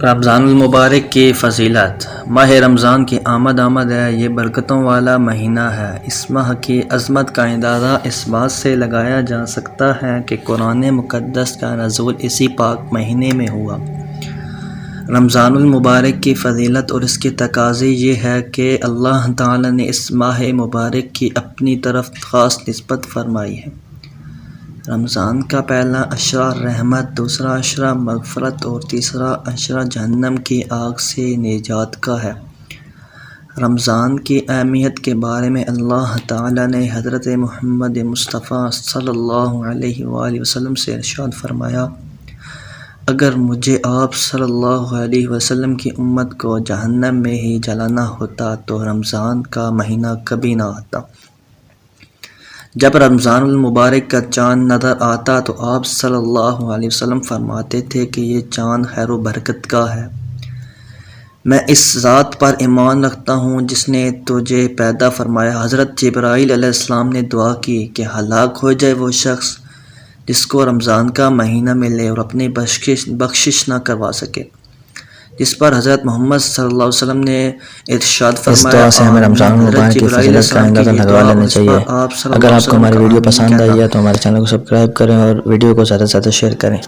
رمضان المبارک کی فضیلت۔ ماہ رمضان کی آمد ہے، یہ برکتوں والا مہینہ ہے۔ اس ماہ کی عظمت کا اندازہ اس بات سے لگایا جا سکتا ہے کہ قرآن مقدس کا نزول اسی پاک مہینے میں ہوا۔ رمضان المبارک کی فضیلت اور اس کے تقاضے یہ ہے کہ اللہ تعالیٰ نے اس ماہ مبارک کی اپنی طرف خاص نسبت فرمائی ہے۔ رمضان کا پہلا عشرہ رحمت، دوسرا عشرہ مغفرت اور تیسرا عشرہ جہنم کی آگ سے نجات کا ہے۔ رمضان کی اہمیت کے بارے میں اللہ تعالیٰ نے حضرت محمد مصطفیٰ صلی اللہ علیہ وآلہ وسلم سے ارشاد فرمایا، اگر مجھے آپ صلی اللہ علیہ وسلم کی امت کو جہنم میں ہی جلانا ہوتا تو رمضان کا مہینہ کبھی نہ آتا۔ جب رمضان المبارک کا چاند نظر آتا تو آپ صلی اللہ علیہ وسلم فرماتے تھے کہ یہ چاند خیر و برکت کا ہے۔ میں اس ذات پر ایمان رکھتا ہوں جس نے تجھے پیدا فرمایا۔ حضرت جبرائیل علیہ السلام نے دعا کی کہ ہلاک ہو جائے وہ شخص جس کو رمضان کا مہینہ ملے اور اپنی بخشش نہ کروا سکے، جس پر حضرت محمد صلی اللہ علیہ وسلم نے ارشاد فرمایا، اس دعا سے ہمیں رمضان المبارک کی فضیلت کا اندازہ لگا لینا چاہیے۔ اگر آپ کو ہماری ویڈیو پسند آئی ہے تو ہمارے چینل کو سبسکرائب کریں اور ویڈیو کو زیادہ سے زیادہ شیئر کریں۔